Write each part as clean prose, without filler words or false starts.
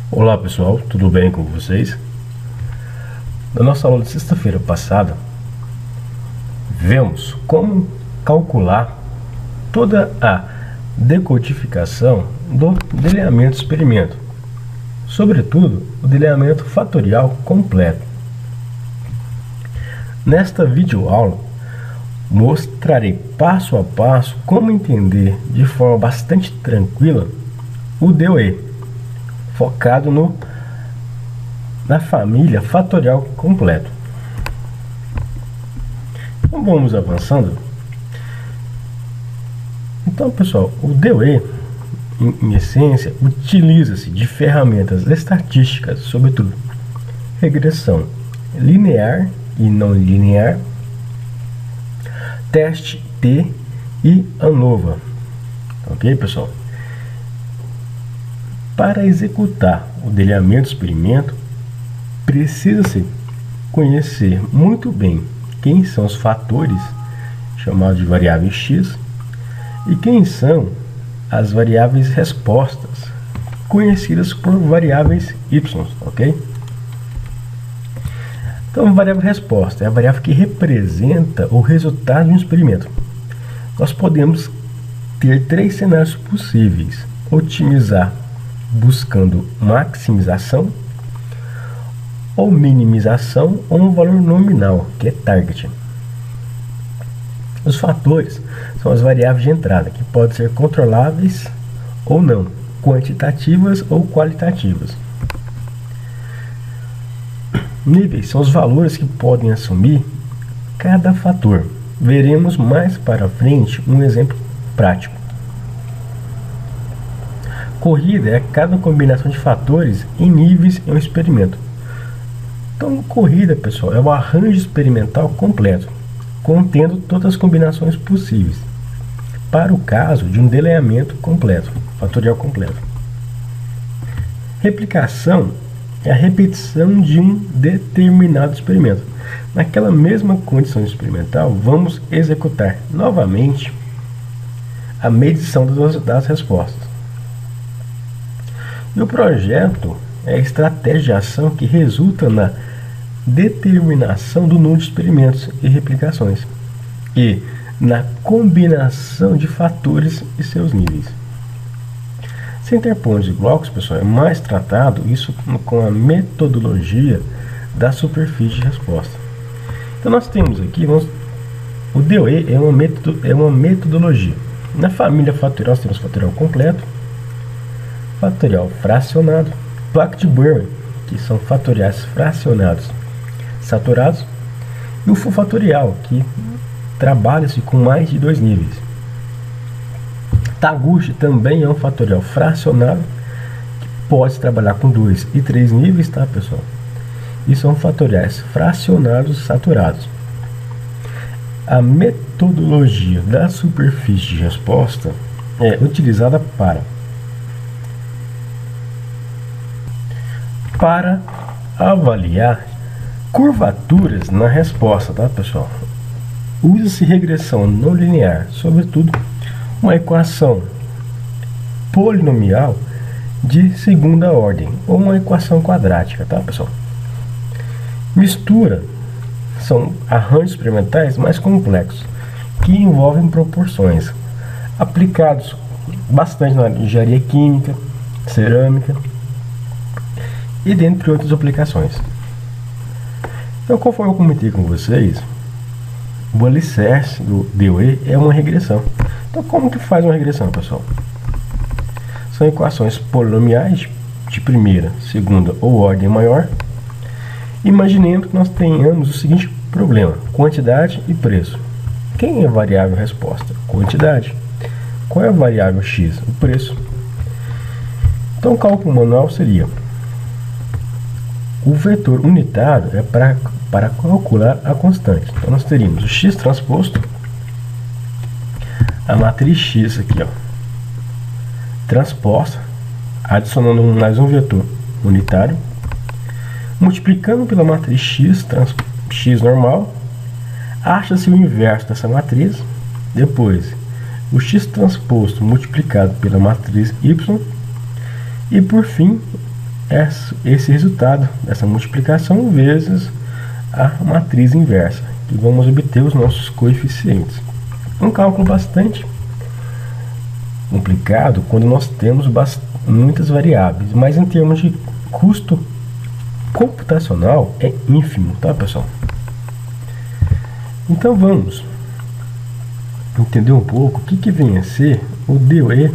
Olá pessoal, tudo bem com vocês? Na nossa aula de sexta-feira passada, vemos como calcular toda a decodificação do delineamento experimento, sobretudo o delineamento fatorial completo. Nesta videoaula, mostrarei passo a passo como entender de forma bastante tranquila o DOE, focado na família fatorial completo. Então vamos avançando. Então pessoal, o DOE em essência utiliza-se de ferramentas estatísticas, sobretudo regressão linear e não linear, teste T e ANOVA. Ok pessoal? Para executar o delineamento experimento, precisa-se conhecer muito bem quem são os fatores chamados de variável x e quem são as variáveis respostas, conhecidas por variáveis y, ok? Então, a variável resposta é a variável que representa o resultado de um experimento. Nós podemos ter três cenários possíveis: otimizar buscando maximização, ou minimização, ou um valor nominal, que é target. Os fatores são as variáveis de entrada, que podem ser controláveis ou não, quantitativas ou qualitativas. Níveis são os valores que podem assumir cada fator. Veremos mais para frente um exemplo prático. Corrida é cada combinação de fatores em níveis em um experimento. Então, corrida, pessoal, é o arranjo experimental completo, contendo todas as combinações possíveis, para o caso de um delineamento completo, fatorial completo. Replicação é a repetição de um determinado experimento. Naquela mesma condição experimental, vamos executar novamente a medição das respostas. E o projeto é a estratégia de ação que resulta na determinação do número de experimentos e replicações e na combinação de fatores e seus níveis. Sem ter pontos e blocos, pessoal, é mais tratado isso com a metodologia da superfície de resposta. Então nós temos aqui, o DOE é uma metodologia. Na família fatorial nós temos fatorial completo, fatorial fracionado, placa de Burman, que são fatoriais fracionados saturados, e o full fatorial, que trabalha-se com mais de 2 níveis. Taguchi também é um fatorial fracionado, que pode trabalhar com 2 e 3 níveis, tá pessoal? E são fatoriais fracionados saturados. A metodologia da superfície de resposta é utilizada para avaliar curvaturas na resposta, tá pessoal? Usa-se regressão não linear, sobretudo uma equação polinomial de segunda ordem, ou uma equação quadrática, tá pessoal? Mistura são arranjos experimentais mais complexos, que envolvem proporções, aplicados bastante na engenharia química, cerâmica, e dentre outras aplicações. Então, conforme eu comentei com vocês, o alicerce do DOE é uma regressão. Então, como que faz uma regressão, pessoal? São equações polinomiais de primeira, segunda ou ordem maior. Imaginemos que nós tenhamos o seguinte problema: quantidade e preço. Quem é a variável resposta? Quantidade. Qual é a variável x? O preço. Então, o cálculo manual seria: o vetor unitário é para calcular a constante. Então, nós teríamos o x transposto, a matriz x aqui, ó, transposta, adicionando mais um vetor unitário, Multiplicando pela matriz x normal, acha-se o inverso dessa matriz. Depois, o x transposto multiplicado pela matriz y. E por fim, esse resultado dessa multiplicação vezes a matriz inversa, que vamos obter os nossos coeficientes. Um cálculo bastante complicado quando nós temos muitas variáveis, mas em termos de custo computacional é ínfimo, tá, pessoal? Então vamos entender um pouco o que vem a ser o DOE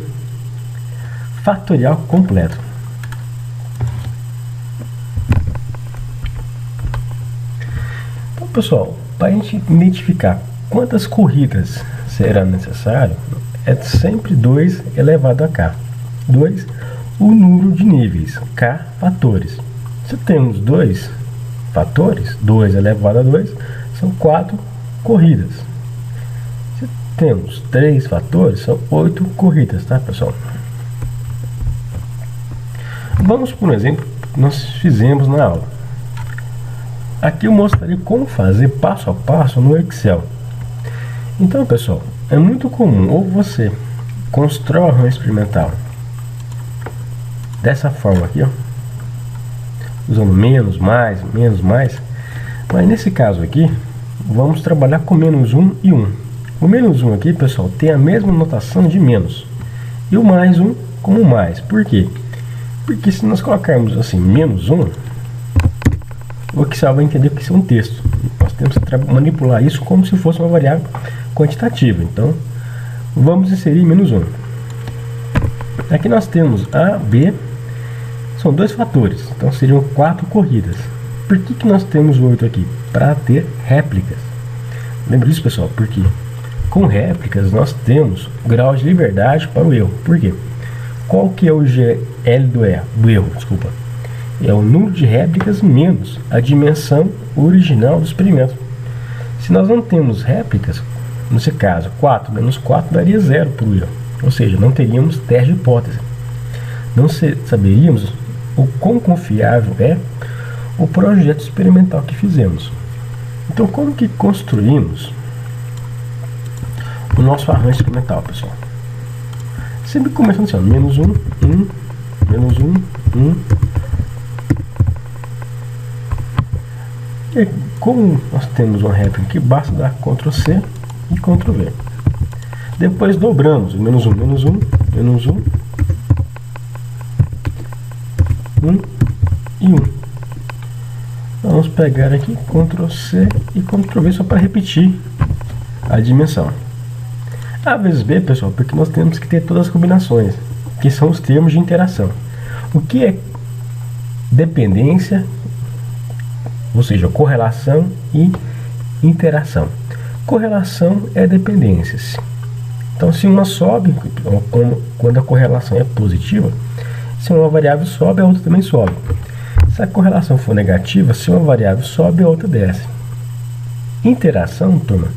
fatorial completo. Então, pessoal, para a gente identificar quantas corridas será necessário, é sempre 2 elevado a k. 2, o número de níveis, k fatores. Se temos 2 fatores, 2 elevado a 2, são 4 corridas. Se temos 3 fatores, são 8 corridas, tá, pessoal? Vamos por um exemplo que nós fizemos na aula. Aqui eu mostrarei como fazer passo a passo no Excel. Então, pessoal, é muito comum ou você constrói a RAM experimental dessa forma aqui, ó, usando menos, mais, mas nesse caso aqui vamos trabalhar com menos 1 e 1. O menos 1 aqui, pessoal, tem a mesma notação de menos e o mais 1 como mais. Por quê? Porque se nós colocarmos assim menos 1, o Excel vai entender que isso é um texto. Nós temos que manipular isso como se fosse uma variável quantitativa. Então vamos inserir menos 1. Aqui nós temos A, B, são 2 fatores, então seriam 4 corridas. Por que nós temos 8 aqui? Para ter réplicas. Lembra disso, pessoal? Porque com réplicas nós temos grau de liberdade para o erro. Por quê? Qual que é o GL do erro? Desculpa. É o número de réplicas menos a dimensão original do experimento. Se nós não temos réplicas, nesse caso 4 menos 4 daria 0 para o erro. Ou seja, não teríamos teste de hipótese. Não saberíamos o quão confiável é o projeto experimental que fizemos. Então, como que construímos o nosso arranjo experimental, pessoal? Sempre começando assim, ó, menos 1, 1, menos 1, 1. E como nós temos uma réplica aqui, basta dar Ctrl C e Ctrl V. Depois dobramos, menos 1, menos 1, menos 1, 1 e 1. Vamos pegar aqui Ctrl C e Ctrl V só para repetir a dimensão. A vezes B, pessoal, porque nós temos que ter todas as combinações, que são os termos de interação. O que é dependência, ou seja, correlação e interação. Correlação é dependências. Então, se uma sobe, quando a correlação é positiva, se uma variável sobe, a outra também sobe. Se a correlação for negativa, se uma variável sobe, a outra desce. Interação, turma,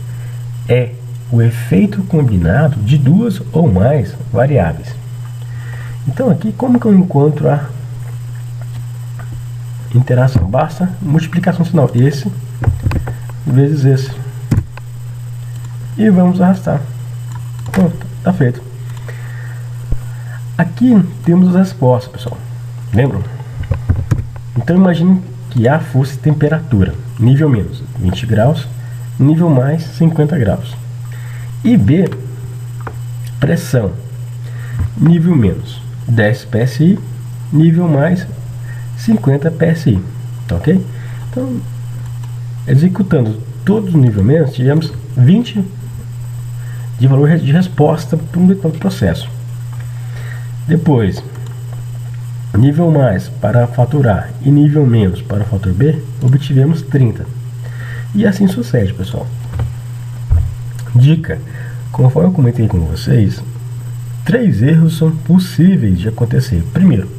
é o efeito combinado de duas ou mais variáveis. Então aqui, como que eu encontro a interação? Basta multiplicação sinal, esse vezes esse, e vamos arrastar. Pronto, está feito. Aqui temos as respostas, pessoal. Lembram? Então imagine que A fosse temperatura, nível menos 20 graus, nível mais 50 graus. E B, pressão, nível menos 10 psi, nível mais 50 psi, tá ok? Então, executando todos os níveis menos, tivemos 20 de valor de resposta para um determinado processo. Depois, nível mais para fator A e nível menos para o fator B, obtivemos 30. E assim sucede, pessoal. Dica: conforme eu comentei com vocês, 3 erros são possíveis de acontecer. Primeiro,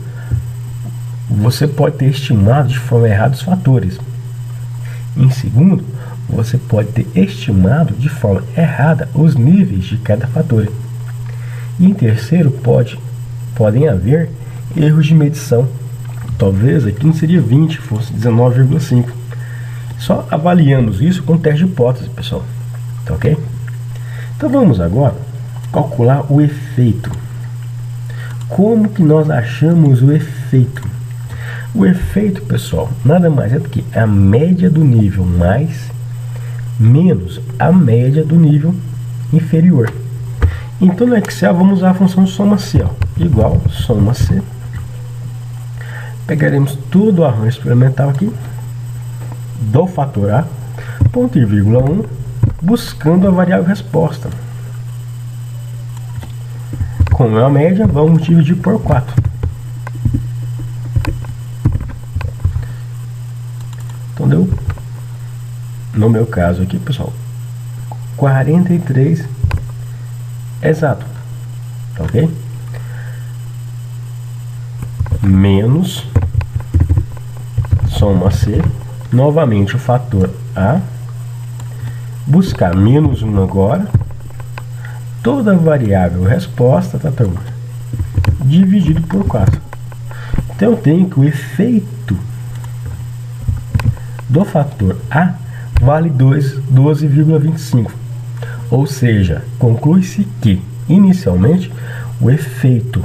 você pode ter estimado de forma errada os fatores. Em segundo, você pode ter estimado de forma errada os níveis de cada fator. E em terceiro, podem haver erros de medição talvez aqui não seria 20, fosse 19,5. Só avaliamos isso com teste de hipótese, pessoal. Tá ok? Então vamos agora calcular o efeito. Como que nós achamos o efeito? O efeito, pessoal, nada mais é do que a média do nível mais menos a média do nível inferior. Então no Excel vamos usar a função soma C, ó, igual soma C. Pegaremos todo o arranjo experimental aqui do fator A, ponto e vírgula 1, buscando a variável resposta. Como é a média, vamos dividir por 4. Então deu, no meu caso aqui, pessoal, 43 exato. Tá ok? Menos soma C, novamente o fator A, buscar menos 1 agora, toda a variável resposta, tá, turma? Dividido por 4. Então eu tenho que o efeito do fator A vale 12,25. Ou seja, conclui-se que, inicialmente, o efeito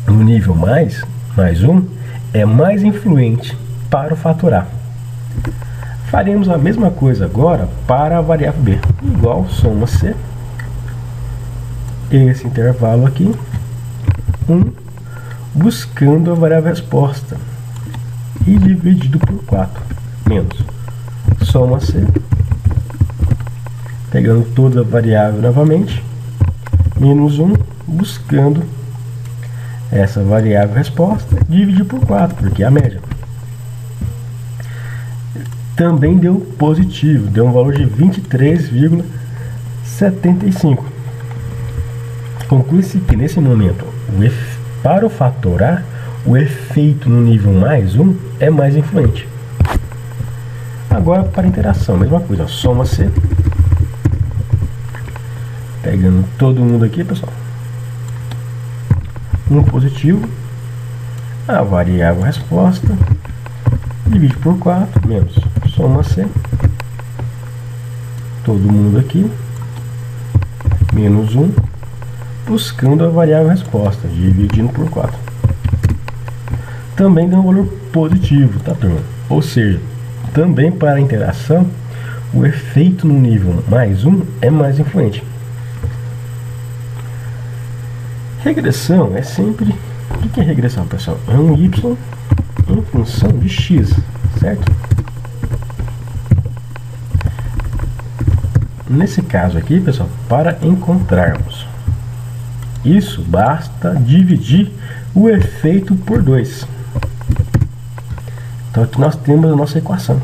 no nível mais 1 é mais influente para o fator A. Faremos a mesma coisa agora para a variável B, igual soma C, esse intervalo aqui, 1, buscando a variável resposta, e dividido por 4, menos soma C, pegando toda a variável novamente, menos 1, buscando essa variável resposta, dividir por 4, porque é a média. Também deu positivo, deu um valor de 23,75. Conclui-se que nesse momento, para o fator A, o efeito no nível mais 1 é mais influente. Agora para a interação, mesma coisa, soma C, pegando todo mundo aqui, pessoal, um positivo, a variável resposta, divide por 4, menos soma C, todo mundo aqui, menos 1, buscando a variável resposta, dividindo por 4. Também dá um valor positivo, tá, turma? Ou seja, também para a interação, o efeito no nível mais 1 é mais influente. Regressão é sempre... O que é regressão, pessoal? É um y em função de x, certo? Nesse caso aqui, pessoal, para encontrarmos isso, basta dividir o efeito por 2. Então aqui nós temos a nossa equação.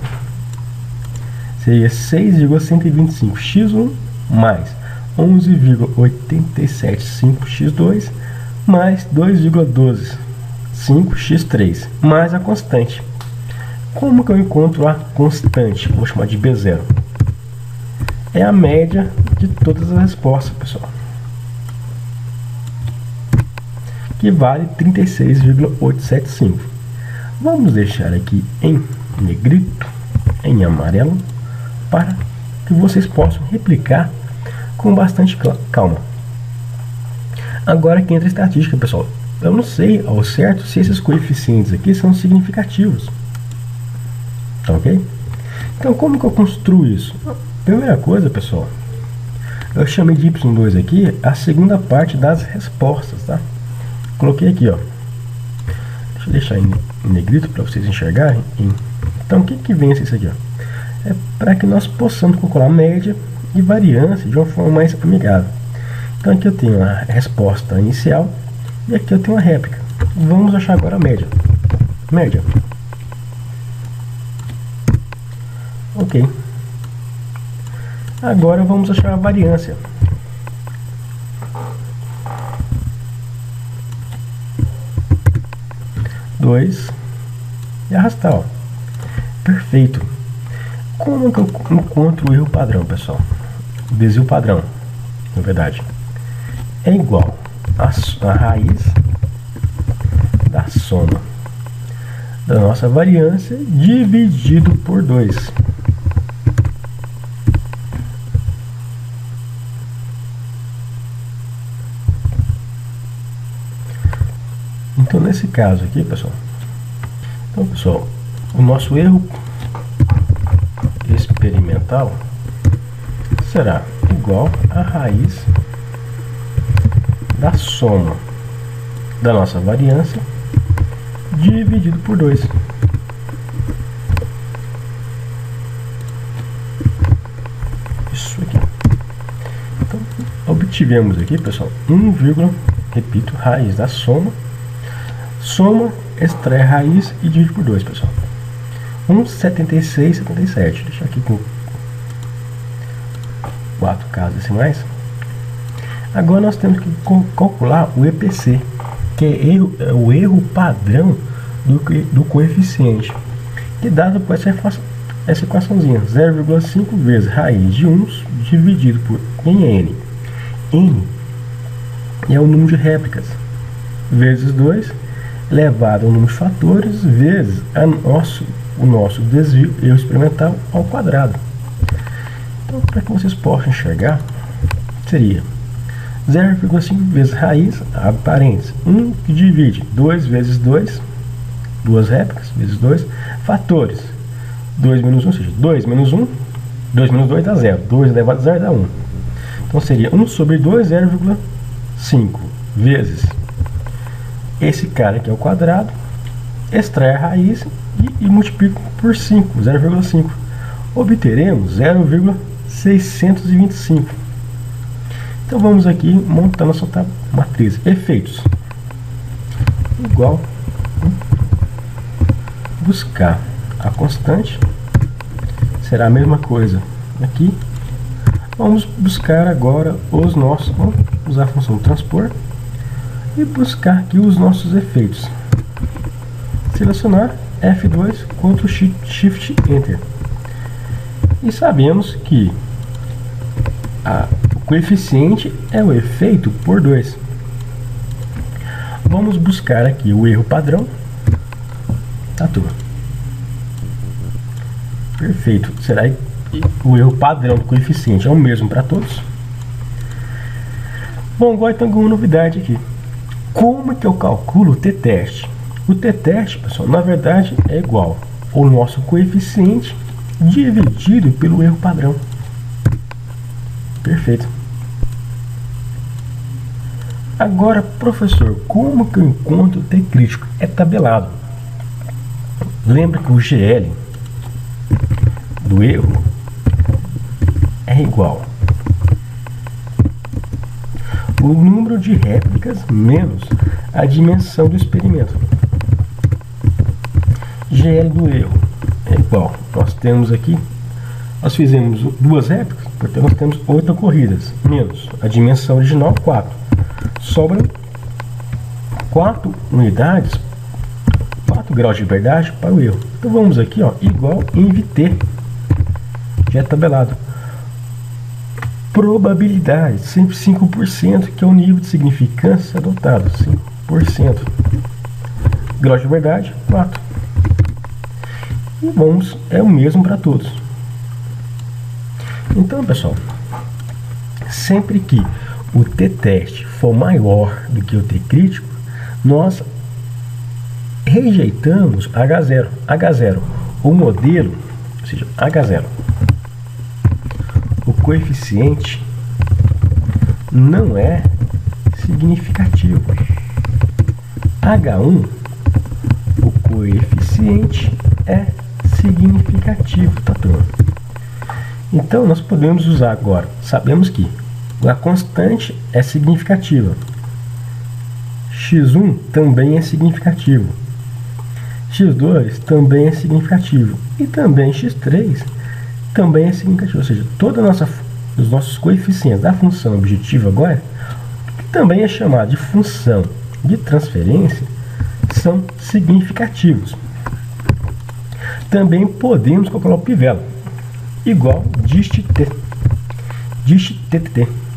Seria 6,125x1 mais 11,875x2 mais 2,125x3 mais a constante. Como que eu encontro a constante? Vou chamar de B0. É a média de todas as respostas, pessoal, que vale 36,875. Vamos deixar aqui em negrito, em amarelo, para que vocês possam replicar com bastante calma. Agora que entra a estatística, pessoal. Eu não sei ao certo se esses coeficientes aqui são significativos. Tá ok? Então como que eu construo isso? Primeira coisa, pessoal, eu chamei de y2 aqui a segunda parte das respostas, tá? Coloquei aqui, ó. Deixa eu deixar em negrito para vocês enxergarem. Então o que vem isso aqui, ó? É para que nós possamos calcular média e variância de uma forma mais amigável. Então aqui eu tenho a resposta inicial e aqui eu tenho a réplica. Vamos achar agora a média. Média. Ok. Agora vamos achar a variância. E arrastar, ó. Perfeito. Como que eu encontro o erro padrão, pessoal? O desvio padrão, na verdade, é igual a raiz da soma da nossa variância dividido por 2. Então, nesse caso aqui, pessoal, o nosso erro experimental será igual a raiz da soma da nossa variância dividido por 2. Isso aqui. Então, obtivemos aqui, pessoal, repito, raiz da soma, extrai a raiz e divide por 2, pessoal. 1,7677. Deixa aqui com 4 casas decimais. Agora nós temos que calcular o EPC, que é o erro padrão do coeficiente, que dado por essa equaçãozinha, 0,5 vezes raiz de 1 dividido por n. N é o número de réplicas, vezes 2, elevado ao número de fatores, vezes o nosso desvio erro experimental ao quadrado. Então, para que vocês possam enxergar, seria 0,5 vezes raiz, abre parênteses, 1 que divide 2 vezes 2, duas réplicas, vezes 2, fatores, 2 menos 1, ou seja, 2 menos 1, 2 menos 2 dá 0, 2 elevado a 0 dá 1. Então seria 1 sobre 2, 0,5, vezes esse cara aqui ao quadrado, extrai a raiz e multiplico por 5, 0,5. Obteremos 0,625. Então vamos aqui montar nossa matriz. Efeitos. Igual buscar a constante. Será a mesma coisa aqui. Vamos buscar agora os nossos. Vamos usar a função transpor e buscar aqui os nossos efeitos. Selecionar F2, Ctrl Shift Enter. E sabemos que o coeficiente é o efeito por 2. Vamos buscar aqui o erro padrão. Tá tudo. Perfeito. Será que o erro padrão do coeficiente é o mesmo para todos? Bom, agora tem alguma novidade aqui. Como que eu calculo o t-teste? O t-teste, pessoal, na verdade é igual ao nosso coeficiente dividido pelo erro padrão. Perfeito. Agora, professor, como que eu encontro o t crítico? É tabelado. Lembra que o GL do erro é igual o número de réplicas menos a dimensão do experimento. GL do erro é igual, nós temos aqui, nós fizemos 2 réplicas, portanto nós temos 8 ocorridas, menos a dimensão original 4. Sobram 4 unidades, 4 graus de liberdade para o erro. Então vamos aqui, ó, igual em VT, já é tabelado. Probabilidade, sempre 5%, que é o nível de significância adotado, 5%. Grau de liberdade, 4. E vamos, é o mesmo para todos. Então, pessoal, sempre que o t-teste for maior do que o t-crítico, nós rejeitamos H0. H0, o modelo, ou seja, H0. O coeficiente não é significativo. H1, o coeficiente é significativo, tá, turma? Então nós podemos usar agora, sabemos que a constante é significativa, x1 também é significativo, x2 também é significativo e também x3 também é significativo, ou seja, os nossos coeficientes da função objetiva agora, que também é chamada de função de transferência, são significativos. Também podemos calcular o pivelo, igual dist-t,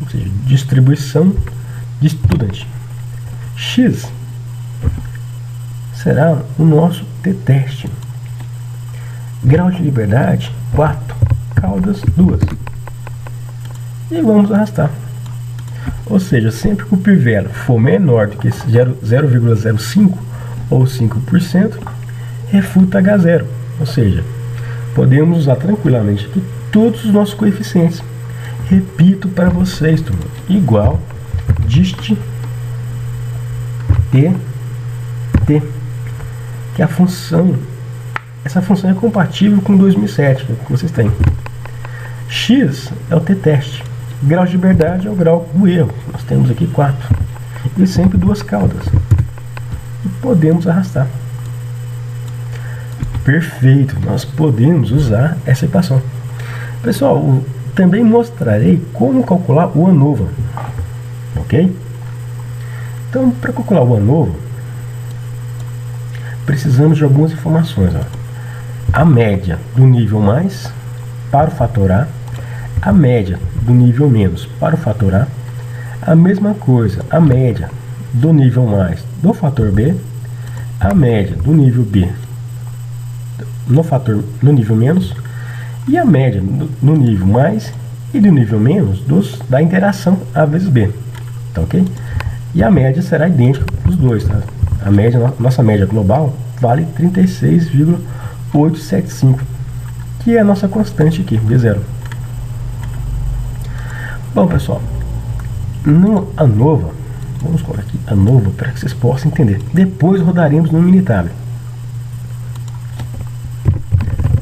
ou seja, distribuição de estudante. X será o nosso t-teste. Grau de liberdade, 4. Caudas, 2. E vamos arrastar. Ou seja, sempre que o p-value for menor do que 0,05 ou 5%, refuta H0. Ou seja, podemos usar tranquilamente aqui todos os nossos coeficientes. Repito para vocês, turma, igual dist t, que a função, essa função é compatível com 2007, que vocês têm. X é o t-teste. Grau de liberdade é o grau do erro. Nós temos aqui 4. E sempre 2 caudas. E podemos arrastar. Perfeito. Nós podemos usar essa equação. Pessoal, também mostrarei como calcular o ANOVA. Ok? Então, para calcular o ANOVA, precisamos de algumas informações. Ó. A média do nível mais para o fator A. A média do nível menos para o fator A, a mesma coisa, a média do nível mais do fator B, a média do nível B no nível menos, e a média no nível mais e do nível menos da interação A vezes B, tá ok? E a média será idêntica para os dois, tá? A média, nossa média global vale 36,875, que é a nossa constante aqui, B0. Bom, pessoal, no ANOVA, vamos colocar aqui ANOVA para que vocês possam entender. Depois rodaremos no Minitab.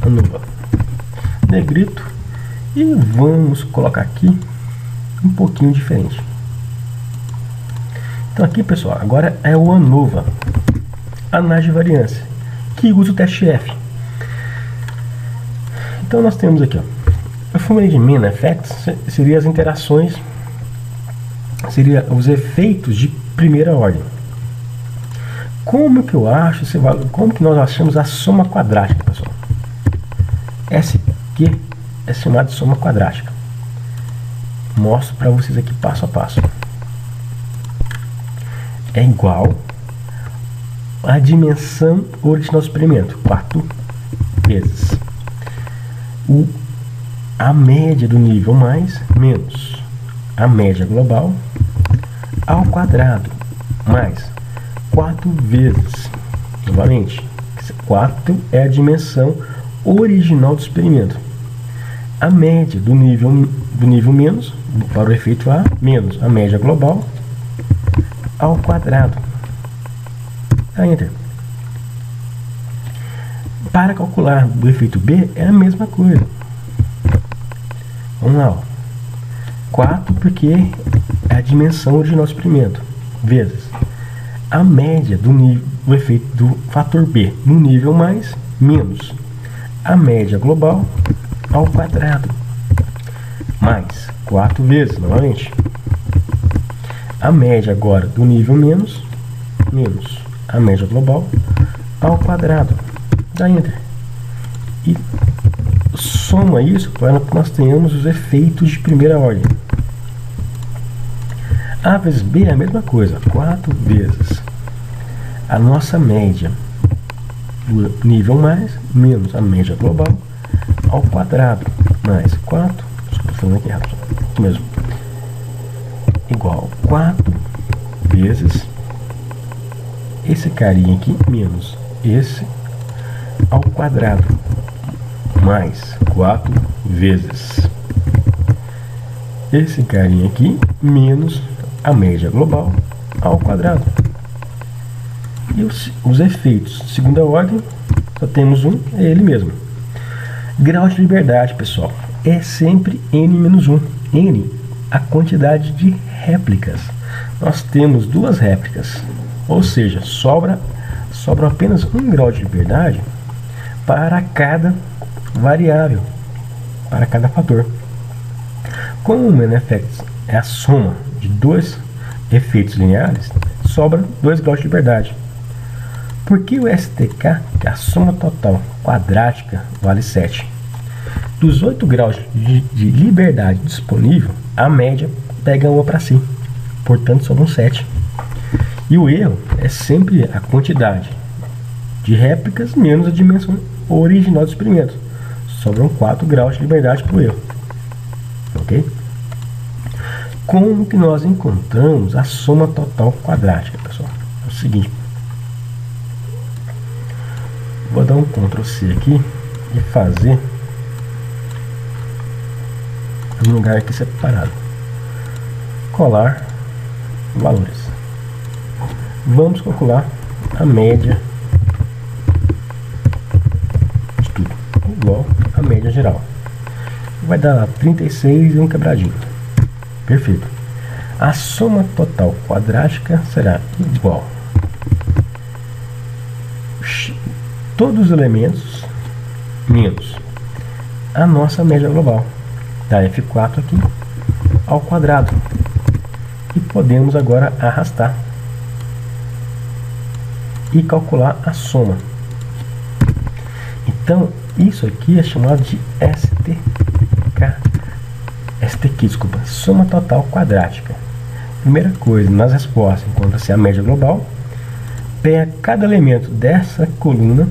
ANOVA, negrito, e vamos colocar aqui um pouquinho diferente. Então aqui, pessoal, agora é o ANOVA, análise de variância, que usa o teste F. Então nós temos aqui, ó, o fenômeno de mean effects seria as interações, seria os efeitos de primeira ordem. Como que eu acho esse valor? Como que nós achamos a soma quadrática, pessoal? Essa aqui é chamada de soma quadrática. Mostro para vocês aqui passo a passo. É igual à dimensão original do experimento, 4 vezes a média do nível mais menos a média global ao quadrado mais 4 vezes, novamente, 4 é a dimensão original do experimento, a média do nível menos para o efeito A menos a média global ao quadrado. Tá, enter. Para calcular do efeito B é a mesma coisa. Vamos lá, ó. 4 porque é a dimensão original do experimento, vezes a média do efeito do fator B no nível mais, menos a média global ao quadrado, mais 4 vezes, novamente, a média agora do nível menos, menos a média global ao quadrado. Dá enter. E soma isso para que nós tenhamos os efeitos de primeira ordem. A vezes B é a mesma coisa, 4 vezes a nossa média do nível mais, menos a média global ao quadrado, mais 4, estou falando aqui errado, aqui mesmo, igual 4 vezes esse carinha aqui, menos esse ao quadrado, mais 4 vezes esse carinha aqui, menos a média global ao quadrado. E os efeitos de segunda ordem, só temos um, é ele mesmo. Grau de liberdade, pessoal, é sempre n-1. N, a quantidade de réplicas. Nós temos 2 réplicas, ou seja, sobra apenas 1 grau de liberdade para cada variável, para cada fator. Como o main effect é a soma de 2 efeitos lineares, sobra 2 graus de liberdade. Porque o STK, que é a soma total quadrática, vale 7. Dos 8 graus de liberdade disponível, a média pega 1 para si. Portanto, sobram 7. E o erro é sempre a quantidade de réplicas menos a dimensão original do experimento. Sobram 4 graus de liberdade para o erro. Ok? Como que nós encontramos a soma total quadrática, pessoal? É o seguinte. Vou dar um Ctrl C aqui e fazer um lugar aqui separado. Colar valores. Vamos calcular a média de tudo, igual a média geral. Vai dar lá 36 e um quebradinho. Perfeito. A soma total quadrática será igual todos os elementos menos a nossa média global da F4 aqui ao quadrado. E podemos agora arrastar e calcular a soma. Então, isso aqui é chamado de desculpa, soma total quadrática. Primeira coisa, nas respostas encontra-se a média global. Pega cada elemento dessa coluna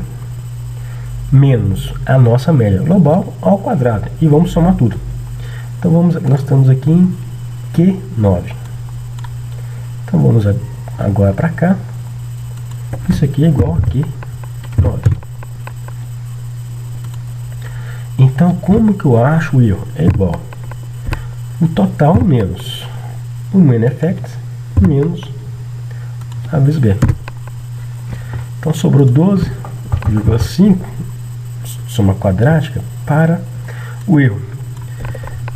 menos a nossa média global ao quadrado e vamos somar tudo. Então nós estamos aqui em Q9. Então vamos agora para cá. Isso aqui é igual a Q9. Então como que eu acho o erro? É igual o total menos o main effect menos a vezes B. Então sobrou 12,5 soma quadrática para o erro.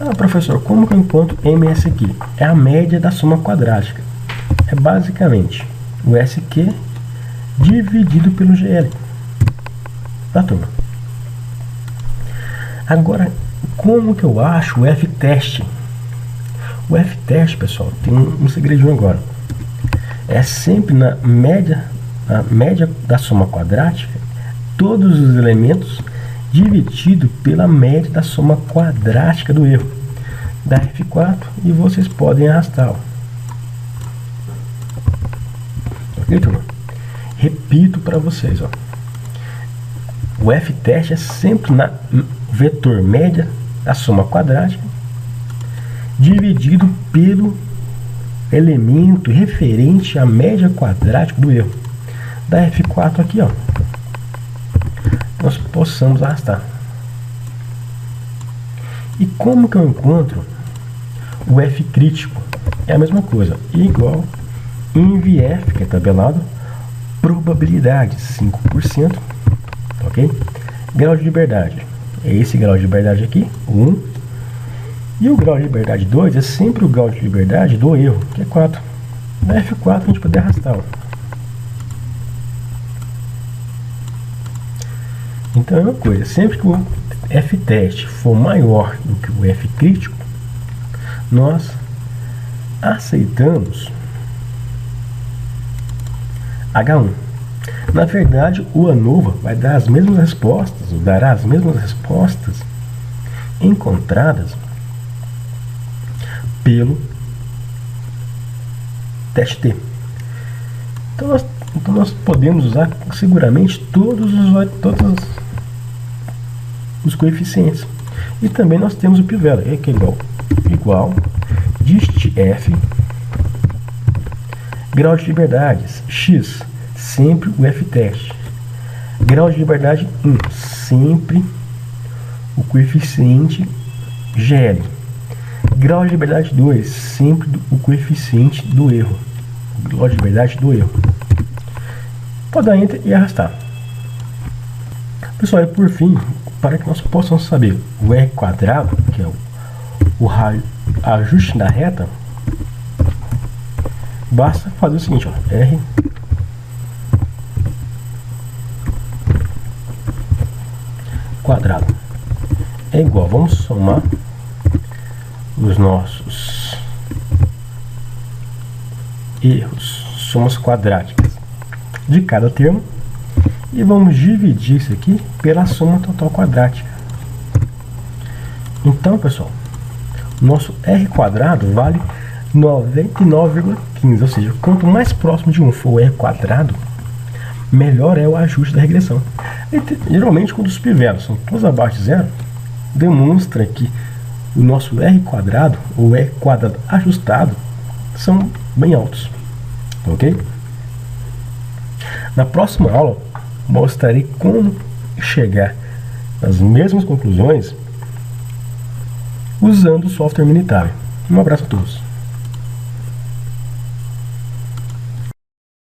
Ah, professor, como que eu encontro MS aqui? É a média da soma quadrática. É basicamente o SQ dividido pelo GL. Tá, turma? Agora, como que eu acho o F-teste? O F-teste, pessoal, tem um segredinho agora. É sempre na média da soma quadrática, todos os elementos dividido pela média da soma quadrática do erro da F4 e vocês podem arrastá-lo. Ok, turma? Repito para vocês, ó. O F-teste é sempre na vetor média da soma quadrática dividido pelo elemento referente à média quadrática do erro da F4 aqui, ó. Nós possamos arrastar. E como que eu encontro o F crítico? É a mesma coisa, igual em VF, que é tabelado, probabilidade 5%, ok? Grau de liberdade é esse grau de liberdade aqui, 1. E o grau de liberdade 2 é sempre o grau de liberdade do erro, que é 4. Da F4 a gente pode arrastar. Então é uma coisa, sempre que o F-teste for maior do que o F crítico, nós aceitamos H1. Na verdade, o ANOVA vai dar as mesmas respostas, ou dará as mesmas respostas encontradas pelo teste T. Então nós podemos usar seguramente todos os coeficientes. E também nós temos o pivela, que é igual dist F, grau de liberdades x, sempre o F-teste. Grau de liberdade 1, sempre o coeficiente GL. Grau de liberdade 2, sempre o coeficiente do erro. Grau de liberdade do erro. Pode dar Enter e arrastar. Pessoal, e por fim, para que nós possamos saber o R quadrado, que é o ajuste da reta, basta fazer o seguinte, ó, R quadrado é igual, vamos somar os nossos erros, somas quadráticas de cada termo e vamos dividir isso aqui pela soma total quadrática. Então, pessoal, nosso R quadrado vale 99,15, ou seja, quanto mais próximo de 1 for o R quadrado, melhor é o ajuste da regressão. Geralmente, quando os p-values são todos abaixo de zero, demonstra que o nosso R quadrado ou R quadrado ajustado são bem altos, ok? Na próxima aula, mostrarei como chegar nas mesmas conclusões usando o software Minitab. Um abraço a todos.